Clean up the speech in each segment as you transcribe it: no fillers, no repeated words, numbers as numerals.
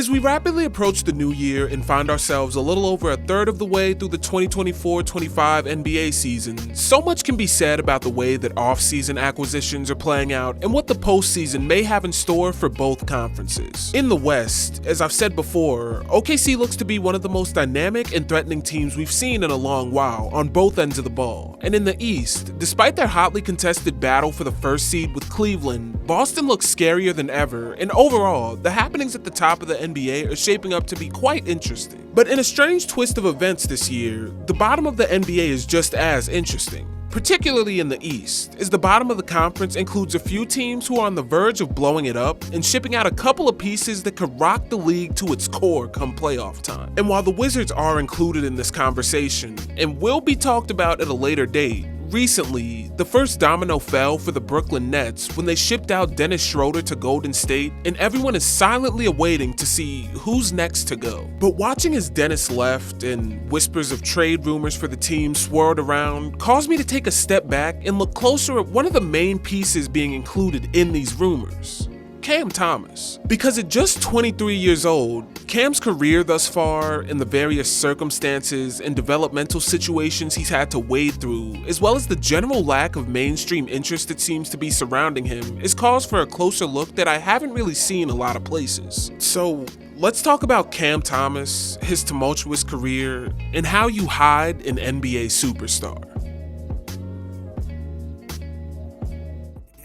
As we rapidly approach the new year and find ourselves a little over a third of the way through the 2024-25 NBA season, so much can be said about the way that off-season acquisitions are playing out and what the postseason may have in store for both conferences. In the West, as I've said before, OKC looks to be one of the most dynamic and threatening teams we've seen in a long while on both ends of the ball. And in the East, despite their hotly contested battle for the first seed with Cleveland, Boston looks scarier than ever, and overall, the happenings at the top of the NBA are shaping up to be quite interesting. But in a strange twist of events this year, the bottom of the NBA is just as interesting. Particularly in the East, as the bottom of the conference includes a few teams who are on the verge of blowing it up and shipping out a couple of pieces that could rock the league to its core come playoff time. And while the Wizards are included in this conversation and will be talked about at a later date, recently, the first domino fell for the Brooklyn Nets when they shipped out Dennis Schroder to Golden State, and everyone is silently awaiting to see who's next to go. But watching as Dennis left and whispers of trade rumors for the team swirled around caused me to take a step back and look closer at one of the main pieces being included in these rumors: Cam Thomas. Because at just 23 years old, Cam's career thus far and the various circumstances and developmental situations he's had to wade through, as well as the general lack of mainstream interest that seems to be surrounding him, is cause for a closer look that I haven't really seen a lot of places. So let's talk about Cam Thomas, his tumultuous career, and how you hide an NBA superstar.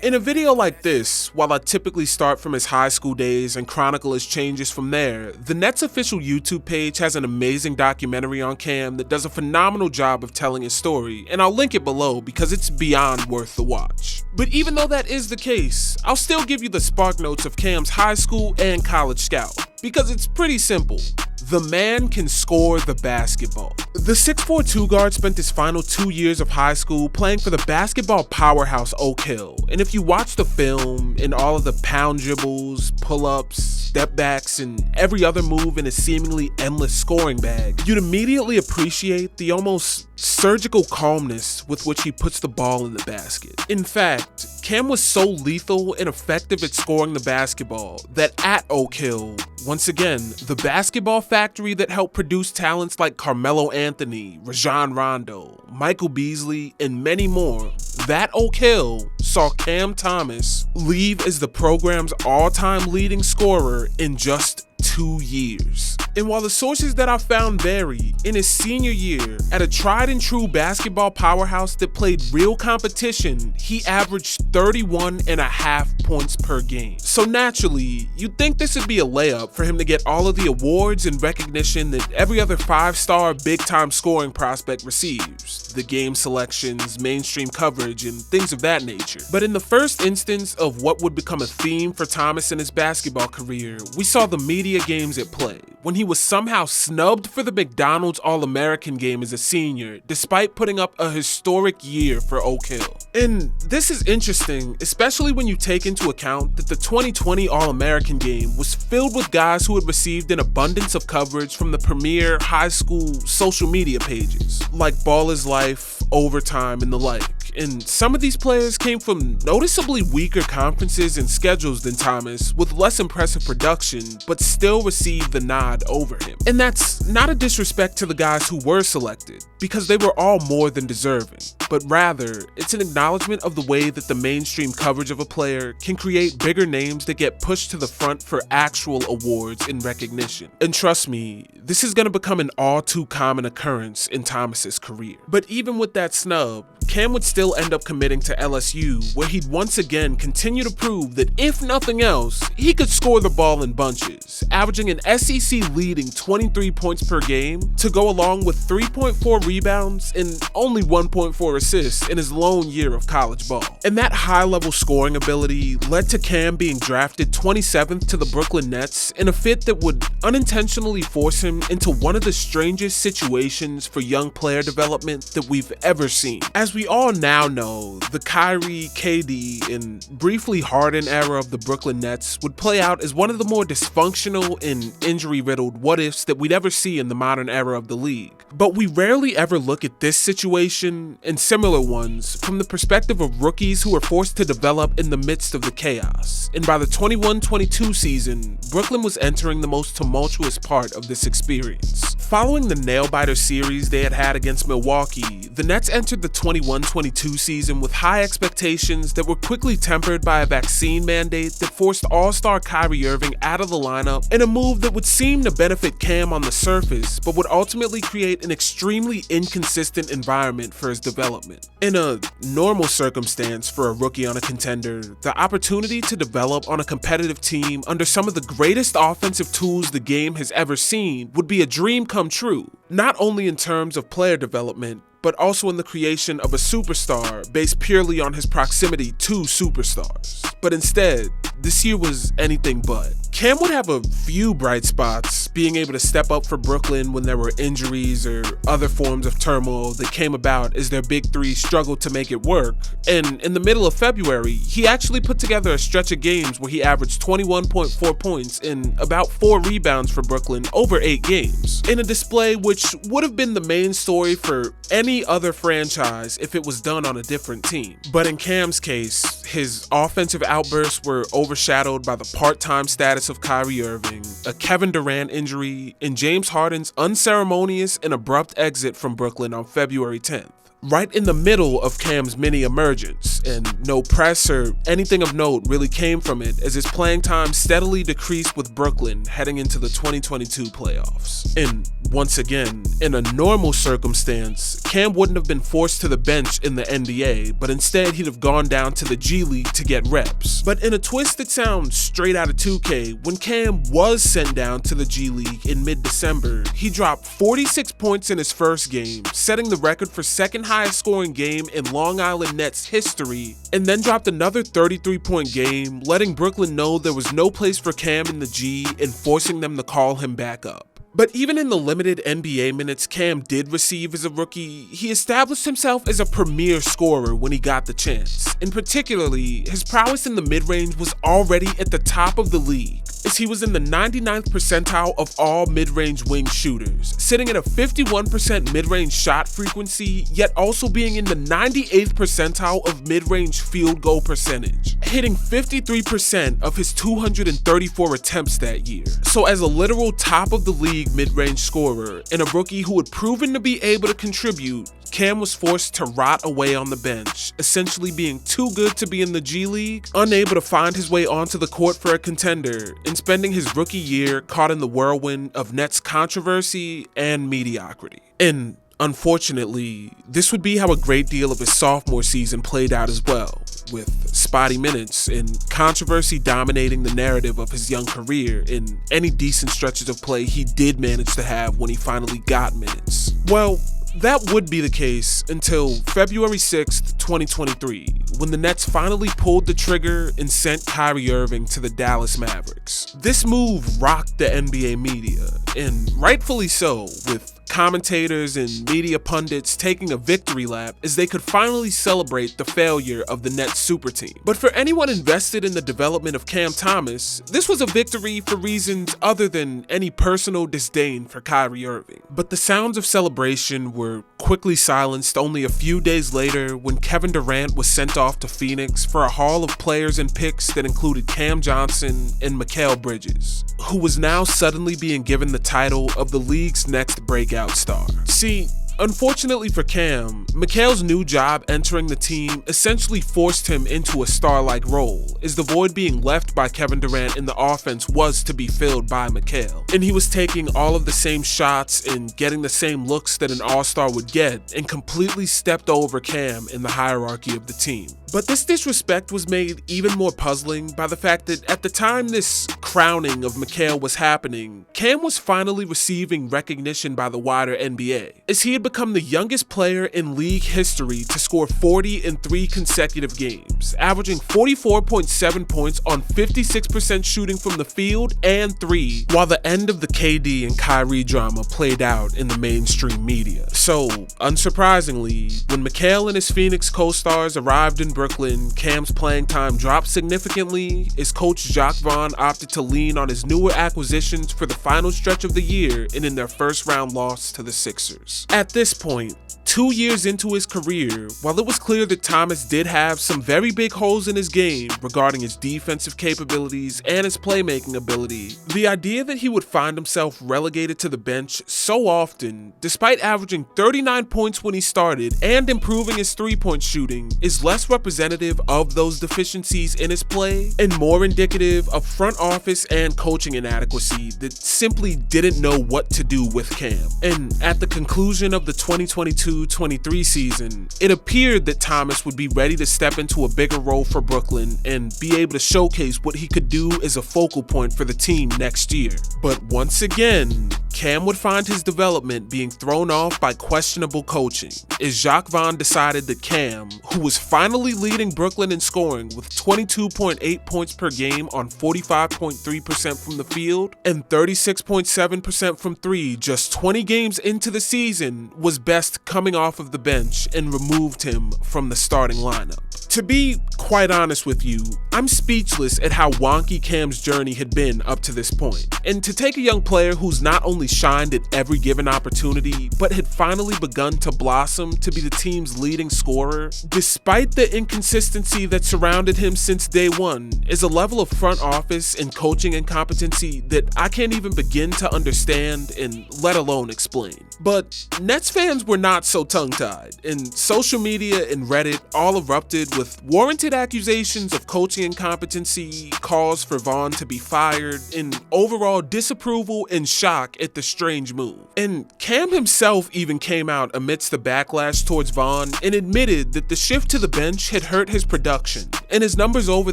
In a video like this, while I typically start from his high school days and chronicle his changes from there, the Nets official YouTube page has an amazing documentary on Cam that does a phenomenal job of telling his story, and I'll link it below because it's beyond worth the watch. But even though that is the case, I'll still give you the spark notes of Cam's high school and college scout, because it's pretty simple. The man can score the basketball. The 6'4" two-guard spent his final 2 years of high school playing for the basketball powerhouse Oak Hill, and if you watch the film and all of the pound dribbles, pull-ups, step-backs, and every other move in his seemingly endless scoring bag, you'd immediately appreciate the almost surgical calmness with which he puts the ball in the basket. In fact, Cam was so lethal and effective at scoring the basketball that at Oak Hill, once again, the basketball factory that helped produce talents like Carmelo Anthony, Rajon Rondo, Michael Beasley, and many more, that Oak Hill saw Cam Thomas leave as the program's all-time leading scorer in just 2 years. And while the sources that I found vary, in his senior year, at a tried and true basketball powerhouse that played real competition, he averaged 31.5 points per game. So naturally, you'd think this would be a layup for him to get all of the awards and recognition that every other 5-star big-time scoring prospect receives. The game selections, mainstream coverage, and things of that nature. But in the first instance of what would become a theme for Thomas in his basketball career, we saw the media games at play, when he was somehow snubbed for the McDonald's All-American game as a senior, despite putting up a historic year for Oak Hill. And this is interesting, especially when you take into account that the 2020 All-American game was filled with guys who had received an abundance of coverage from the premier high school social media pages, like Ball is Life, Overtime, and the like. And some of these players came from noticeably weaker conferences and schedules than Thomas, with less impressive production, but still received the nod over him. And that's not a disrespect to the guys who were selected, because they were all more than deserving, but rather, it's an acknowledgement of the way that the mainstream coverage of a player can create bigger names that get pushed to the front for actual awards and recognition. And trust me, this is going to become an all too common occurrence in Thomas's career. But even with that snub, Cam would still end up committing to LSU, where he'd once again continue to prove that if nothing else, he could score the ball in bunches, averaging an SEC-leading 23 points per game to go along with 3.4 rebounds and only 1.4 assists in his lone year of college ball. And that high-level scoring ability led to Cam being drafted 27th to the Brooklyn Nets in a fit that would unintentionally force him into one of the strangest situations for young player development that we've ever seen. As we we all now know the Kyrie, KD, and briefly Harden era of the Brooklyn Nets would play out as one of the more dysfunctional and injury-riddled what-ifs that we'd ever see in the modern era of the league. But we rarely ever look at this situation and similar ones from the perspective of rookies who are forced to develop in the midst of the chaos. And by the 21-22 season, Brooklyn was entering the most tumultuous part of this experience. Following the nail-biter series they had had against Milwaukee, the Nets entered the 21-22 season with high expectations that were quickly tempered by a vaccine mandate that forced all-star Kyrie Irving out of the lineup in a move that would seem to benefit Cam on the surface, but would ultimately create an extremely inconsistent environment for his development. In a normal circumstance for a rookie on a contender, the opportunity to develop on a competitive team under some of the greatest offensive tools the game has ever seen would be a dream come true, not only in terms of player development, but also in the creation of a superstar based purely on his proximity to superstars. But instead, this year was anything but. Cam would have a few bright spots, being able to step up for Brooklyn when there were injuries or other forms of turmoil that came about as their big three struggled to make it work. And in the middle of February, he actually put together a stretch of games where he averaged 21.4 points and about 4 rebounds for Brooklyn over 8 games, in a display which would have been the main story for any other franchise if it was done on a different team. But in Cam's case, his offensive outbursts were overshadowed by the part-time status of Kyrie Irving, a Kevin Durant injury, and James Harden's unceremonious and abrupt exit from Brooklyn on February 10th. Right in the middle of Cam's mini emergence, and no press or anything of note really came from it as his playing time steadily decreased with Brooklyn heading into the 2022 playoffs. And once again, in a normal circumstance, Cam wouldn't have been forced to the bench in the NBA, but instead he'd have gone down to the G League to get reps. But in a twist that sounds straight out of 2K, when Cam was sent down to the G League in mid-December, he dropped 46 points in his first game, setting the record for second highest scoring game in Long Island Nets history, and then dropped another 33-point game, letting Brooklyn know there was no place for Cam in the G and forcing them to call him back up. But even in the limited NBA minutes Cam did receive as a rookie, he established himself as a premier scorer when he got the chance. And particularly, his prowess in the mid-range was already at the top of the league, as he was in the 99th percentile of all mid-range wing shooters, sitting at a 51% mid-range shot frequency, yet also being in the 98th percentile of mid-range field goal percentage, hitting 53% of his 234 attempts that year. So as a literal top of the league mid-range scorer and a rookie who had proven to be able to contribute, Cam was forced to rot away on the bench, essentially being too good to be in the G League, unable to find his way onto the court for a contender, and spending his rookie year caught in the whirlwind of Nets controversy and mediocrity. And unfortunately, this would be how a great deal of his sophomore season played out as well, with spotty minutes and controversy dominating the narrative of his young career in any decent stretches of play he did manage to have when he finally got minutes. Well, that would be the case until February 6th, 2023, when the Nets finally pulled the trigger and sent Kyrie Irving to the Dallas Mavericks. This move rocked the NBA media, and rightfully so, with commentators and media pundits taking a victory lap as they could finally celebrate the failure of the Nets super team. But for anyone invested in the development of Cam Thomas, this was a victory for reasons other than any personal disdain for Kyrie Irving. But the sounds of celebration were quickly silenced only a few days later when Kevin Durant was sent off to Phoenix for a haul of players and picks that included Cam Johnson and Mikal Bridges, who was now suddenly being given the title of the league's next breakout star. See, unfortunately for Cam, Mikal's new job entering the team essentially forced him into a star-like role, as the void being left by Kevin Durant in the offense was to be filled by Mikal. And he was taking all of the same shots and getting the same looks that an all-star would get, and completely stepped over Cam in the hierarchy of the team. But this disrespect was made even more puzzling by the fact that at the time this crowning of Mikal was happening, Cam was finally receiving recognition by the wider NBA, as he had become the youngest player in league history to score 40 in 3 consecutive games, averaging 44.7 points on 56% shooting from the field and 3, while the end of the KD and Kyrie drama played out in the mainstream media. So, unsurprisingly, when Mikal and his Phoenix co-stars arrived in Brooklyn, Cam's playing time dropped significantly as coach Jacques Vaughn opted to lean on his newer acquisitions for the final stretch of the year and in their first round loss to the Sixers. At this point, 2 years into his career, while it was clear that Thomas did have some very big holes in his game regarding his defensive capabilities and his playmaking ability, the idea that he would find himself relegated to the bench so often, despite averaging 39 points when he started and improving his three-point shooting, is less representative of those deficiencies in his play and more indicative of front office and coaching inadequacy that simply didn't know what to do with Cam. And at the conclusion of the 2022-23 season, it appeared that Thomas would be ready to step into a bigger role for Brooklyn and be able to showcase what he could do as a focal point for the team next year. But once again, Cam would find his development being thrown off by questionable coaching, as Jacques Vaughn decided that Cam, who was finally leading Brooklyn in scoring with 22.8 points per game on 45.3% from the field and 36.7% from 3 just 20 games into the season, was best coming off of the bench and removed him from the starting lineup. To be quite honest with you, I'm speechless at how wonky Cam's journey had been up to this point. And to take a young player who's not only shined at every given opportunity, but had finally begun to blossom to be the team's leading scorer, despite the inconsistency that surrounded him since day one, is a level of front office and coaching incompetency that I can't even begin to understand and let alone explain. But Nets fans were not so tongue-tied, and social media and Reddit all erupted with warranted accusations of coaching incompetency, calls for Vaughn to be fired, and overall disapproval and shock at the strange move. And Cam himself even came out amidst the backlash towards Vaughn and admitted that the shift to the bench had hurt his production, and his numbers over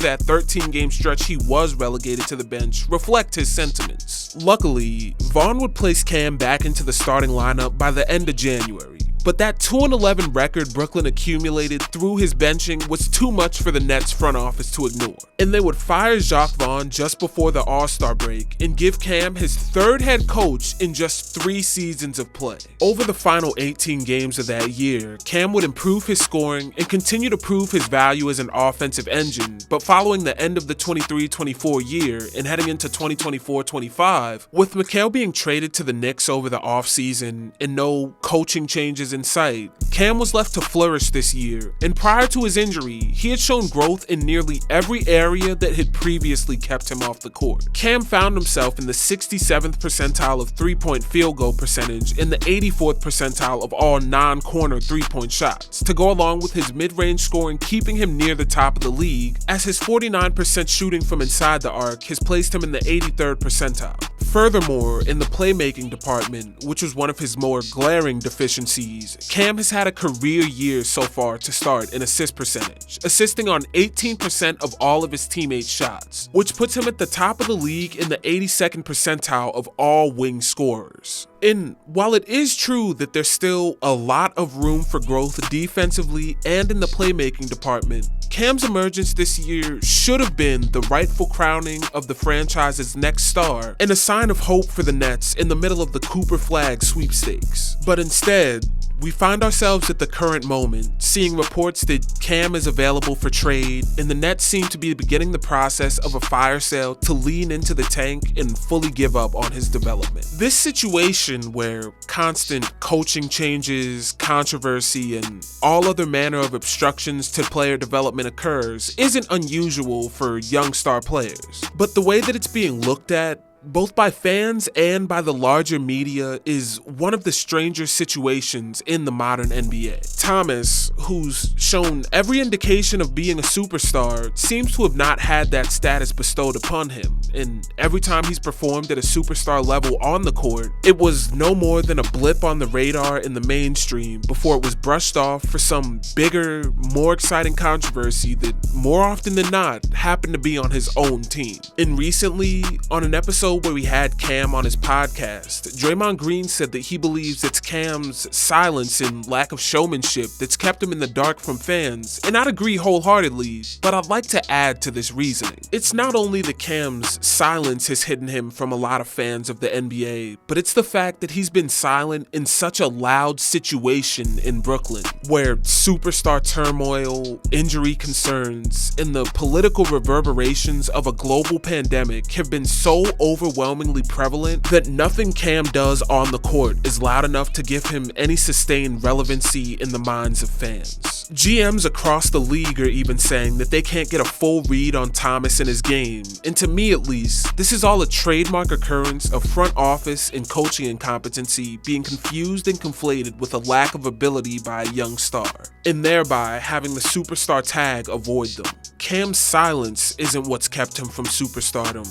that 13-game stretch he was relegated to the bench reflect his sentiments. Luckily, Vaughn would place Cam back into the starting lineup by the end of January, but that 2-11 record Brooklyn accumulated through his benching was too much for the Nets front office to ignore, and they would fire Jacques Vaughn just before the All-Star break and give Cam his third head coach in just 3 seasons of play. Over the final 18 games of that year, Cam would improve his scoring and continue to prove his value as an offensive engine, but following the end of the 23-24 year and heading into 2024-25, with Mikal being traded to the Knicks over the offseason and no coaching changes in sight, Cam was left to flourish this year, and prior to his injury, he had shown growth in nearly every area that had previously kept him off the court. Cam found himself in the 67th percentile of three-point field goal percentage and the 84th percentile of all non-corner three-point shots, to go along with his mid-range scoring keeping him near the top of the league, as his 49% shooting from inside the arc has placed him in the 83rd percentile. Furthermore, in the playmaking department, which was one of his more glaring deficiencies, Cam has had a career year so far to start in assist percentage, assisting on 18% of all of his teammates' shots, which puts him at the top of the league in the 82nd percentile of all wing scorers. And while it is true that there's still a lot of room for growth defensively and in the playmaking department, Cam's emergence this year should have been the rightful crowning of the franchise's next star and a sign of hope for the Nets in the middle of the Cooper Flag sweepstakes. But instead, we find ourselves at the current moment, seeing reports that Cam is available for trade, and the Nets seem to be beginning the process of a fire sale to lean into the tank and fully give up on his development. This situation, where constant coaching changes, controversy, and all other manner of obstructions to player development occurs, isn't unusual for young star players. But the way that it's being looked at, both by fans and by the larger media, is one of the stranger situations in the modern NBA. Thomas, who's shown every indication of being a superstar, seems to have not had that status bestowed upon him, and every time he's performed at a superstar level on the court, it was no more than a blip on the radar in the mainstream before it was brushed off for some bigger, more exciting controversy that more often than not happened to be on his own team. And recently, on an episode where we had Cam on his podcast, Draymond Green said that he believes it's Cam's silence and lack of showmanship that's kept him in the dark from fans, and I'd agree wholeheartedly, but I'd like to add to this reasoning. It's not only that Cam's silence has hidden him from a lot of fans of the NBA, but it's the fact that he's been silent in such a loud situation in Brooklyn, where superstar turmoil, injury concerns, and the political reverberations of a global pandemic have been so overwhelmingly prevalent that nothing Cam does on the court is loud enough to give him any sustained relevancy in the minds of fans. GMs across the league are even saying that they can't get a full read on Thomas and his game, and to me at least, this is all a trademark occurrence of front office and coaching incompetency being confused and conflated with a lack of ability by a young star, and thereby having the superstar tag avoid them. Cam's silence isn't what's kept him from superstardom,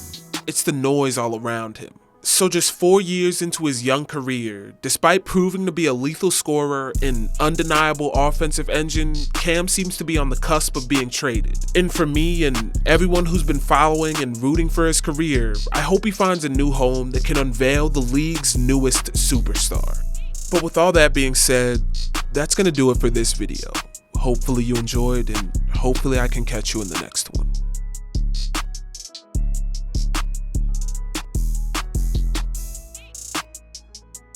it's the noise all around him. So just 4 years into his young career, despite proving to be a lethal scorer and undeniable offensive engine, Cam seems to be on the cusp of being traded. And for me and everyone who's been following and rooting for his career, I hope he finds a new home that can unveil the league's newest superstar. But with all that being said, that's gonna do it for this video. Hopefully you enjoyed, and hopefully I can catch you in the next one.